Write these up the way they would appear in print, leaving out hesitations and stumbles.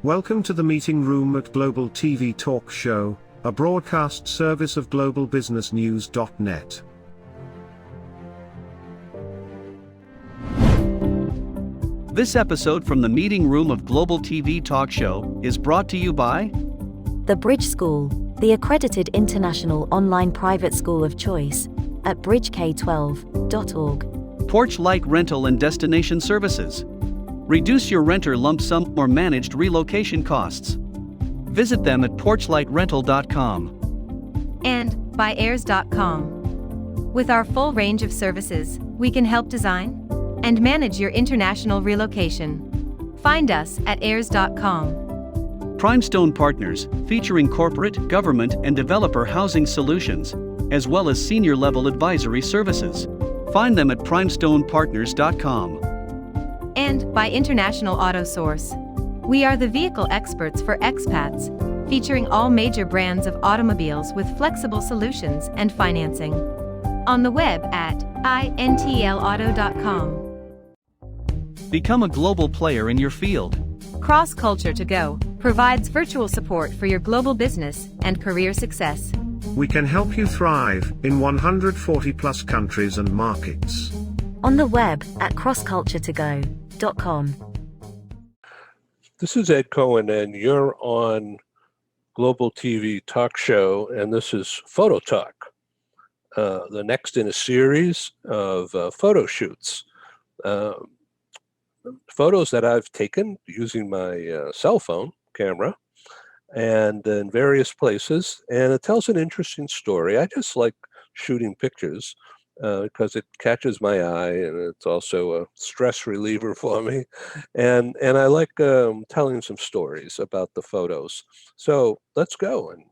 Welcome to the meeting room at Global TV Talk Show, a broadcast service of globalbusinessnews.net. This episode from the meeting room of Global TV Talk Show is brought to you by The Bridge School, the accredited international online private school of choice, at bridgek12.org. Porch Light Rental and Destination Services. Reduce your renter lump sum or managed relocation costs. Visit them at porchlightrental.com. And by airs.com. With our full range of services, we can help design and manage your international relocation. Find us at airs.com. Primestone Partners, featuring corporate, government, and developer housing solutions, as well as senior-level advisory services. Find them at primestonepartners.com. And by International Auto Source. We are the vehicle experts for expats, featuring all major brands of automobiles with flexible solutions and financing. On the web at intlauto.com. Become a global player in your field. Cross Culture to Go provides virtual support for your global business and career success. We can help you thrive in 140 plus countries and markets. On the web at crossculturetogo.com. This is Ed Cohen, and you're on Global TV Talk Show, and this is FotoTalk, the next in a series of photo shoots. Photos that I've taken using my cell phone camera and in various places, and it tells an interesting story. I just like shooting pictures because it catches my eye, and it's also a stress reliever for me. And I like telling some stories about the photos. So let's go and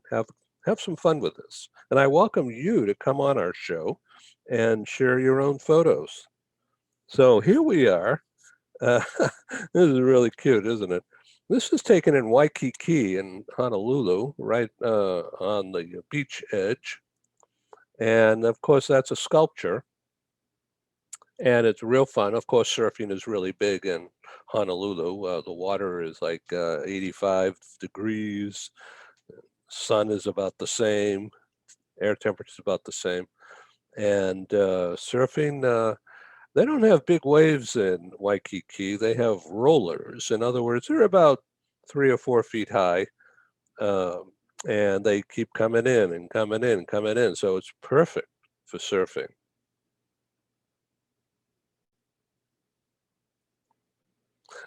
have some fun with this. And I welcome you to come on our show and share your own photos. So here we are. This is really cute, isn't it? This is taken in Waikiki in Honolulu, right on the beach edge. And of course, that's a sculpture. And it's real fun. Of course, surfing is really big in Honolulu. The water is like 85 degrees. Sun is about the same. Air temperature is about the same. And surfing, they don't have big waves in Waikiki. They have rollers. In other words, they're about 3 or 4 feet high. And they keep coming in and coming in and coming in. So it's perfect for surfing.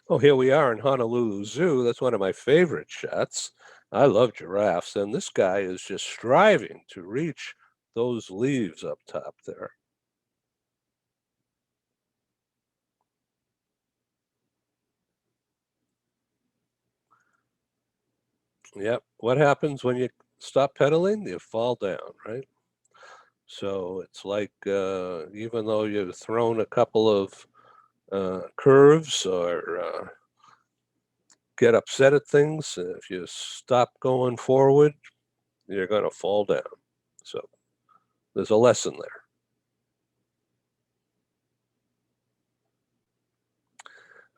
Oh, here we are in Honolulu Zoo. That's one of my favorite shots. I love giraffes. And this guy is just striving to reach those leaves up top there. Yep. What happens when you stop pedaling? You fall down, right? So it's like even though you've thrown a couple of curves or get upset at things, if you stop going forward, you're going to fall down. So there's a lesson there.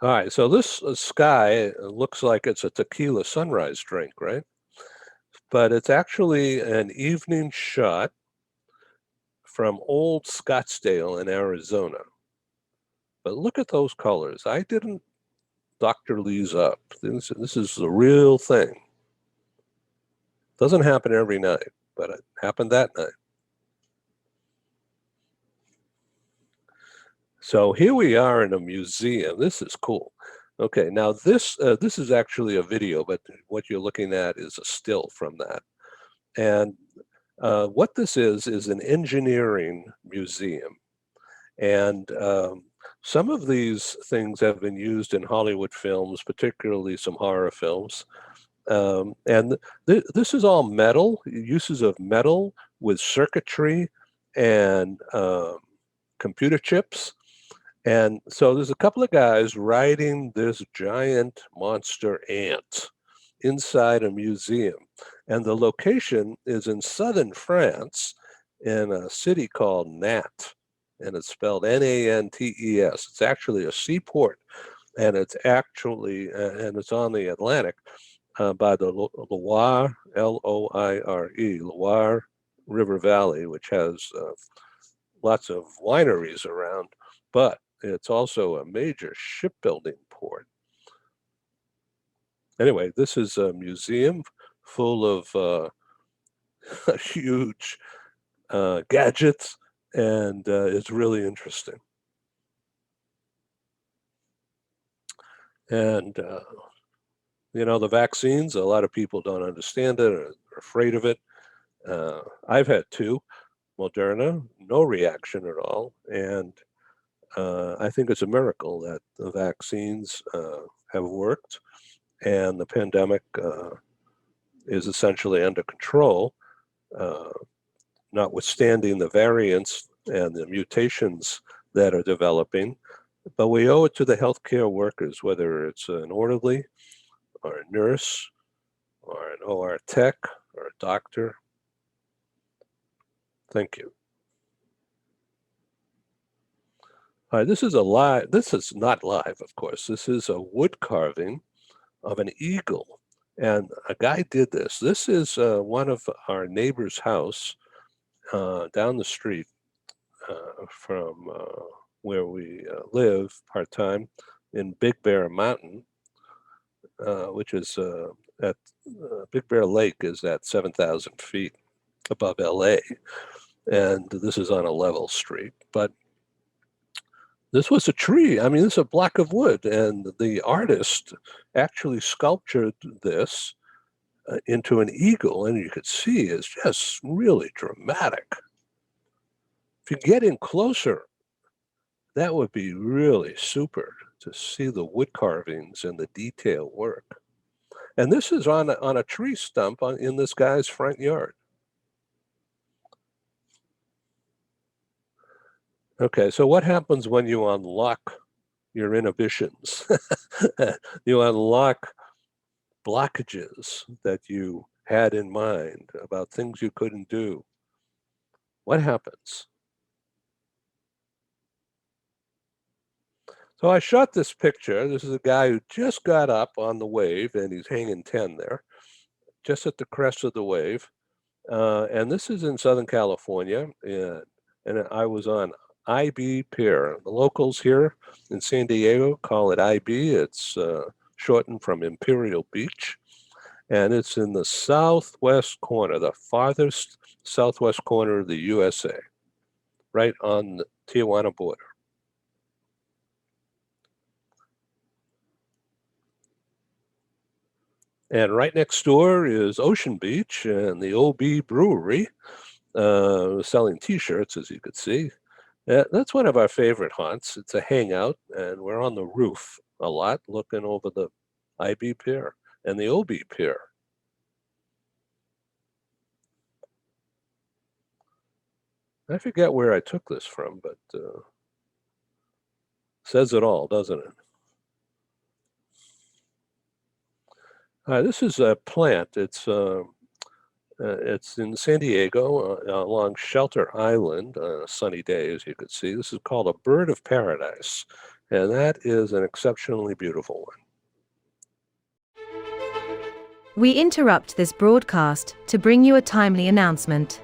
All right, so this sky looks like it's a tequila sunrise drink, right? But it's actually an evening shot from Old Scottsdale in Arizona. But look at those colors. I didn't doctor these up. This is the real thing. Doesn't happen every night, but it happened that night. So here we are in a museum. This is cool. Okay, now this is actually a video, but what you're looking at is a still from that. And what this is an engineering museum. And some of these things have been used in Hollywood films, particularly some horror films. And this is all metal, uses of metal with circuitry and computer chips. And so there's a couple of guys riding this giant monster ant inside a museum. And the location is in southern France in a city called Nantes. and it's spelled Nantes. It's actually a seaport, and it's actually and it's on the Atlantic by the Loire, Loire, Loire River Valley, which has lots of wineries around, but it's also a major shipbuilding port. Anyway, this is a museum full of huge gadgets, and it's really interesting. And the vaccines, a lot of people don't understand it or are afraid of it. I've had two, Moderna, no reaction at all. And I think it's a miracle that the vaccines have worked and the pandemic is essentially under control, notwithstanding the variants and the mutations that are developing. But we owe it to the healthcare workers, whether it's an orderly or a nurse or an OR tech or a doctor. Thank you. All right, this is not live, of course. This is a wood carving of an eagle. And a guy did this. This is one of our neighbor's house down the street from where we live part-time in Big Bear Mountain, which is at Big Bear Lake is at 7,000 feet above LA. And this is on a level street. But this was a tree. I mean, this is a block of wood. And the artist actually sculptured this into an eagle. And you could see it's just really dramatic. If you get in closer, that would be really super to see the wood carvings and the detail work. And this is on a tree stump in this guy's front yard. Okay, so what happens when you unlock your inhibitions? You unlock blockages that you had in mind about things you couldn't do. What happens? So I shot this picture. This is a guy who just got up on the wave, and he's hanging 10 there, just at the crest of the wave. And this is in Southern California, and I was on IB Pier. The locals here in San Diego call it IB. It's shortened from Imperial Beach, and it's in the southwest corner, the farthest southwest corner of the USA, right on the Tijuana border. And right next door is Ocean Beach and the OB Brewery, selling T-shirts, as you could see. That's one of our favorite haunts. It's a hangout, and we're on the roof a lot, looking over the IB Pier and the OB Pier. I forget where I took this from, but says it all, doesn't it? This is a plant. It's in San Diego along Shelter Island on a sunny day, as you could see. This is called a bird of paradise, and that is an exceptionally beautiful one. We interrupt this broadcast to bring you a timely announcement.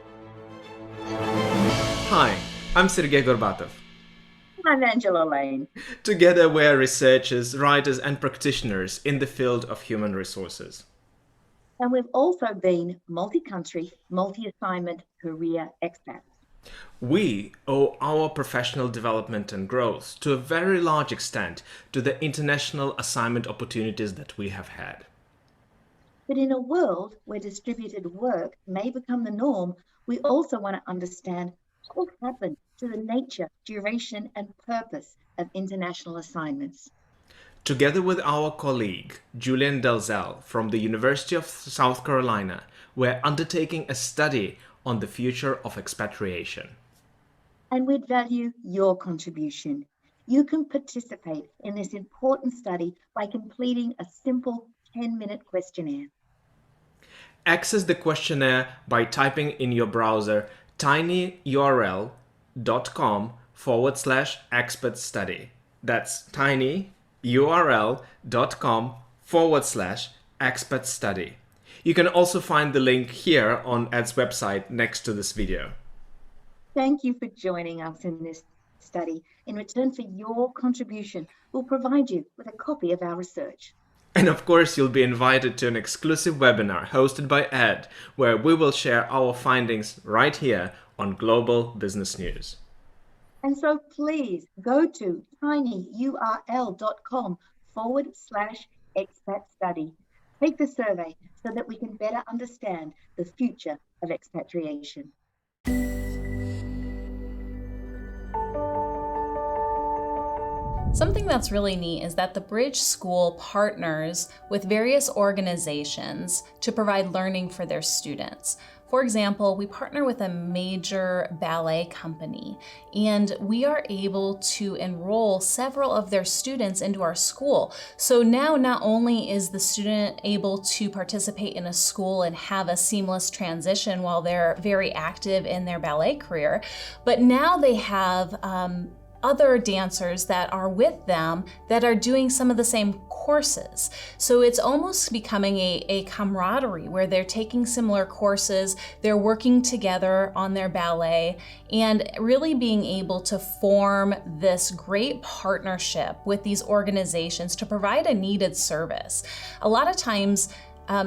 Hi, I'm Sergei Gorbatov. I'm Angela Lane. Together we're researchers, writers and practitioners in the field of human resources. And we've also been multi-country, multi-assignment career expats. We owe our professional development and growth to a very large extent to the international assignment opportunities that we have had. But in a world where distributed work may become the norm, we also want to understand what happened to the nature, duration, and purpose of international assignments. Together with our colleague, Julian Dalzell from the University of South Carolina, we're undertaking a study on the future of expatriation. And we'd value your contribution. You can participate in this important study by completing a simple 10-minute questionnaire. Access the questionnaire by typing in your browser tinyurl.com tiny.url.com/expert study. That's tinyurl.com/expert study. You can also find the link here on Ed's website next to this video. Thank you for joining us in this study. In return for your contribution, we'll provide you with a copy of our research. And of course, you'll be invited to an exclusive webinar hosted by Ed, where we will share our findings right here on Global Business News. And so please go to tinyurl.com/expat study. Take the survey so that we can better understand the future of expatriation. Something that's really neat is that the Bridge School partners with various organizations to provide learning for their students. For example, we partner with a major ballet company, and we are able to enroll several of their students into our school. So now not only is the student able to participate in a school and have a seamless transition while they're very active in their ballet career, but now they have other dancers that are with them that are doing some of the same courses. So it's almost becoming a camaraderie where they're taking similar courses, they're working together on their ballet, and really being able to form this great partnership with these organizations to provide a needed service. A lot of times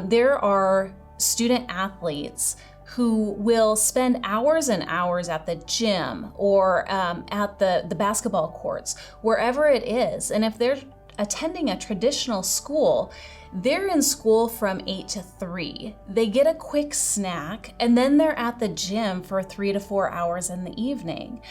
there are student athletes who will spend hours and hours at the gym or at the basketball courts, wherever it is. And if they're attending a traditional school, they're in school from 8 to 3. They get a quick snack, and then they're at the gym for 3 to 4 hours in the evening.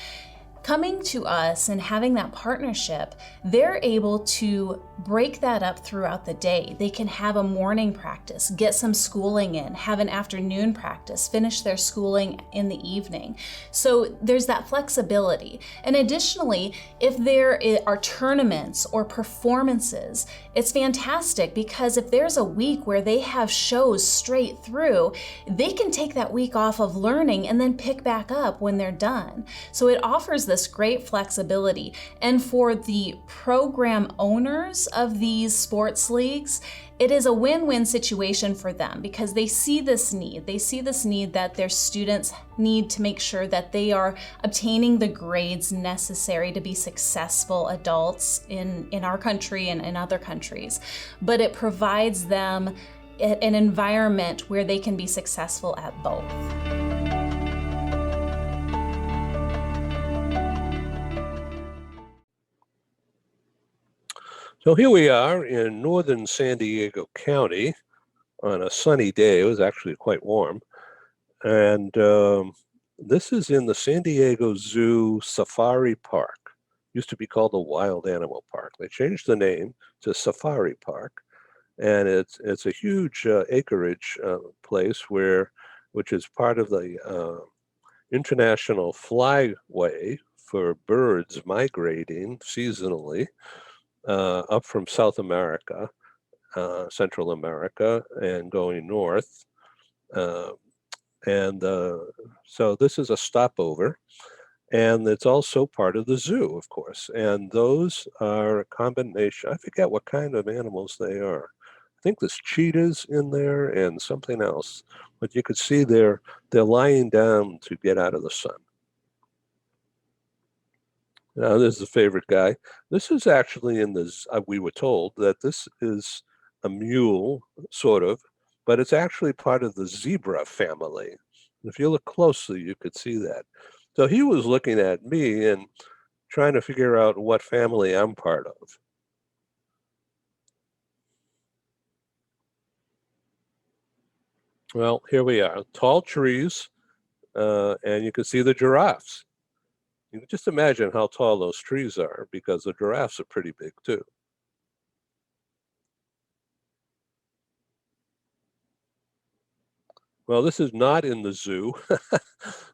Coming to us and having that partnership, they're able to break that up throughout the day. They can have a morning practice, get some schooling in, have an afternoon practice, finish their schooling in the evening. So there's that flexibility. And additionally, if there are tournaments or performances, it's fantastic because if there's a week where they have shows straight through, they can take that week off of learning and then pick back up when they're done. So it offers this great flexibility. And for the program owners of these sports leagues, it is a win-win situation for them because they see this need. They see this need that their students need to make sure that they are obtaining the grades necessary to be successful adults in our country and in other countries. But it provides them an environment where they can be successful at both. So here we are in northern San Diego County on a sunny day. It was actually quite warm. And this is in the San Diego Zoo Safari Park. Used to be called the Wild Animal Park. They changed the name to Safari Park. And it's a huge acreage place which is part of the international flyway for birds migrating seasonally up from South America, Central America, and going north. So this is a stopover, and it's also part of the zoo, of course. And those are a combination. I forget what kind of animals they are. I think there's cheetahs in there and something else. But you could see they're lying down to get out of the sun. Now, this is a favorite guy. This is actually we were told that this is a mule, sort of, but it's actually part of the zebra family. If you look closely, you could see that. So he was looking at me and trying to figure out what family I'm part of. Well, here we are, tall trees, and you can see the giraffes. You can just imagine how tall those trees are because the giraffes are pretty big too. Well, this is not in the zoo.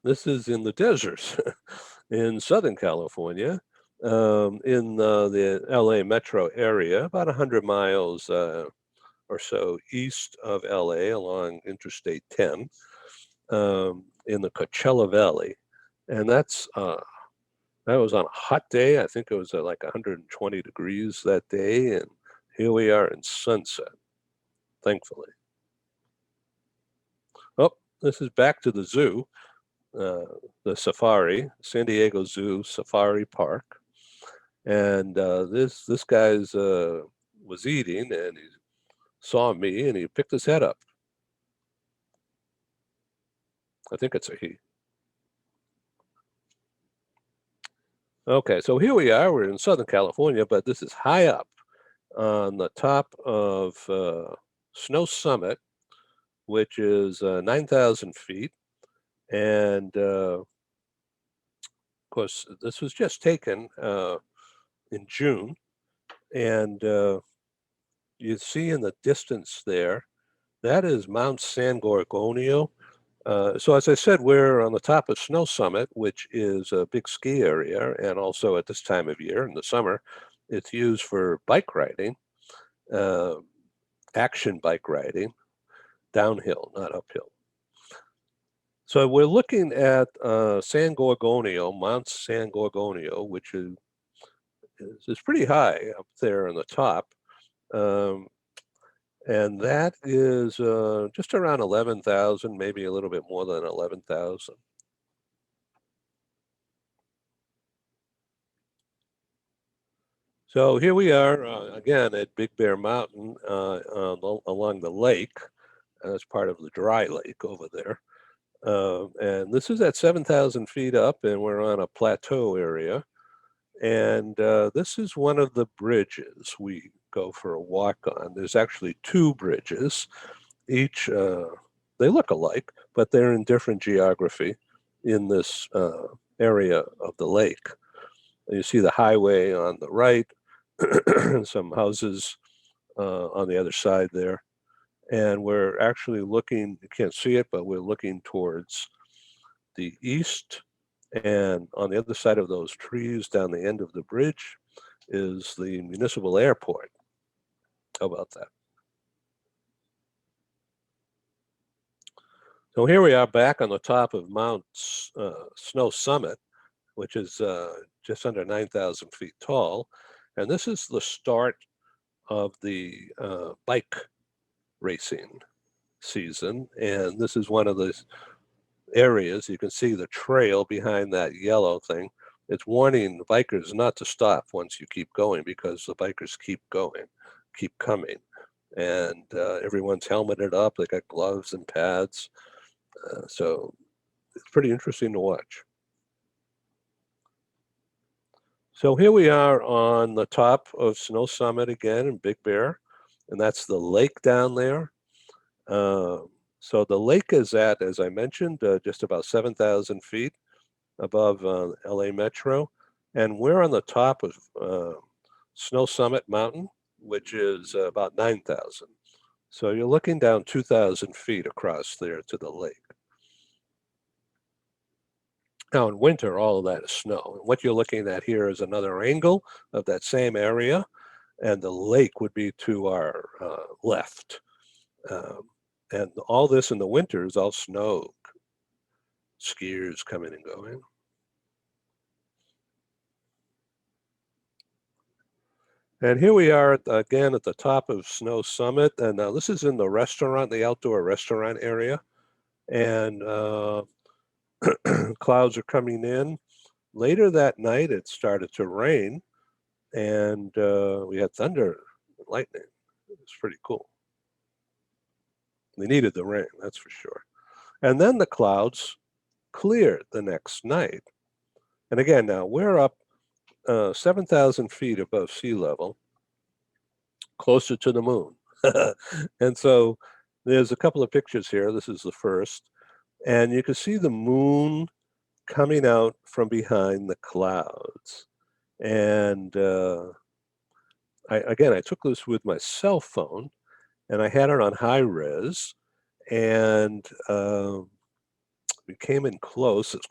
This is in the deserts in Southern California, in the LA metro area, about 100 miles or so east of LA along Interstate 10 in the Coachella Valley. And that's That was on a hot day. I think it was like 120 degrees that day, and here we are in sunset, thankfully. Oh, this is back to the zoo, the safari, San Diego Zoo Safari Park. And this guy's was eating, and he saw me, and he picked his head up. I think it's a he. Okay, so here we are. We're in Southern California, but this is high up on the top of Snow Summit, which is 9,000 feet. And of course, this was just taken in June. And you see in the distance there, that is Mount San Gorgonio. So as I said, we're on the top of Snow Summit, which is a big ski area. And also at this time of year, in the summer, it's used for bike riding, uh, action bike riding, downhill, not uphill. So we're looking at San Gorgonio, Mount San Gorgonio, which is pretty high up there on the top. And that is just around 11,000, maybe a little bit more than 11,000. So here we are again at Big Bear Mountain along the lake as part of the dry lake over there. And this is at 7,000 feet up, and we're on a plateau area. And this is one of the bridges we go for a walk on. There's actually two bridges. Each, they look alike, but they're in different geography in this area of the lake. You see the highway on the right, some houses on the other side there. And we're actually looking, you can't see it, but we're looking towards the east. And on the other side of those trees down the end of the bridge is the municipal airport. How about that? So here we are back on the top of Mount Snow Summit, which is just under 9,000 feet tall. And this is the start of the bike racing season. And this is one of the areas. You can see the trail behind that yellow thing. It's warning the bikers not to stop once you keep going, because the bikers keep going, keep coming. And everyone's helmeted up. They got gloves and pads. So it's pretty interesting to watch. So here we are on the top of Snow Summit again in Big Bear, and that's the lake down there. So the lake is at, as I mentioned, just about 7,000 feet above LA Metro. And we're on the top of Snow Summit Mountain, which is about 9,000. So you're looking down 2,000 feet across there to the lake. Now in winter, all of that is snow. And what you're looking at here is another angle of that same area, and the lake would be to our left. And all this in the winter is all snow, skiers coming and going. And here we are again at the top of Snow Summit. And now this is in the restaurant, the outdoor restaurant area. And clouds are coming in. Later that night, it started to rain. And we had thunder and lightning. It was pretty cool. They needed the rain, that's for sure. And then the clouds cleared the next night. And again, now we're up 7,000 feet above sea level, closer to the moon. And so there's a couple of pictures here. This is the first. And you can see the moon coming out from behind the clouds. And I took this with my cell phone, and I had it on high res. And we came in close as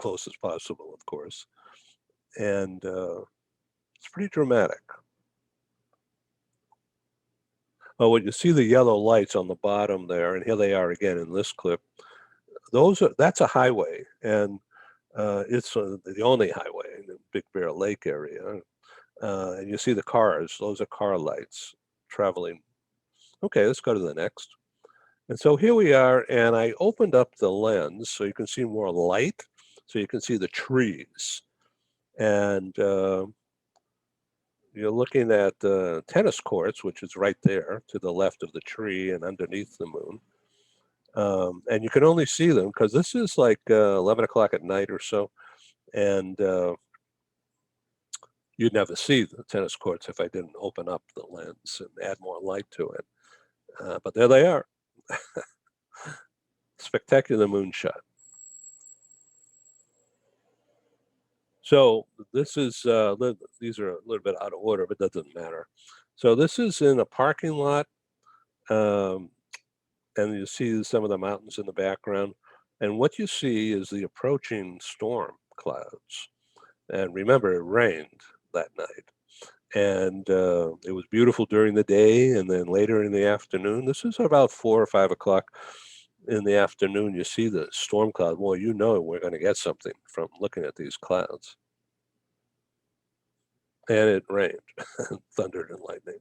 possible, of course. And it's pretty dramatic. Oh, when you see the yellow lights on the bottom there, and here they are again in this clip, that's a highway. And It's the only highway in the Big Bear Lake area. And you see the cars, those are car lights traveling. Okay, let's go to the next. And so here we are, and I opened up the lens so you can see more light, so you can see the trees. And you're looking at the tennis courts, which is right there to the left of the tree and underneath the moon. And you can only see them because this is like 11 o'clock at night or so. And you'd never see the tennis courts if I didn't open up the lens and add more light to it. But there they are. Spectacular moonshot. So this is, these are a little bit out of order, but that doesn't matter. So this is in a parking lot. And you see some of the mountains in the background. And what you see is the approaching storm clouds. And remember, it rained that night. And it was beautiful during the day, and then later in the afternoon, this is about 4 or 5 o'clock in the afternoon, you see the storm cloud. Well, you know we're going to get something from looking at these clouds. And it rained, thundered and lightning.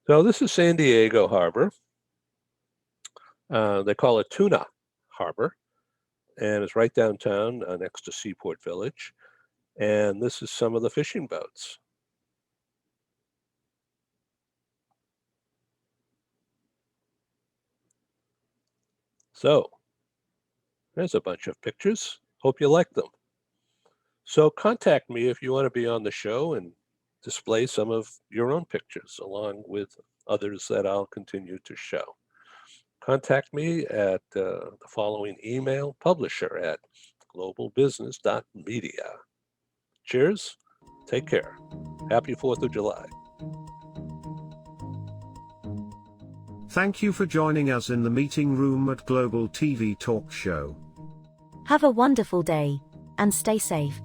So this is San Diego Harbor. They call it Tuna Harbor, and it's right downtown next to Seaport Village. And this is some of the fishing boats. So there's a bunch of pictures. Hope you like them. So contact me if you want to be on the show and display some of your own pictures along with others that I'll continue to show. Contact me at the following email, publisher@globalbusiness.media. Cheers. Take care. Happy 4th of July. Thank you for joining us in the meeting room at Global TV Talk Show. Have a wonderful day, and stay safe.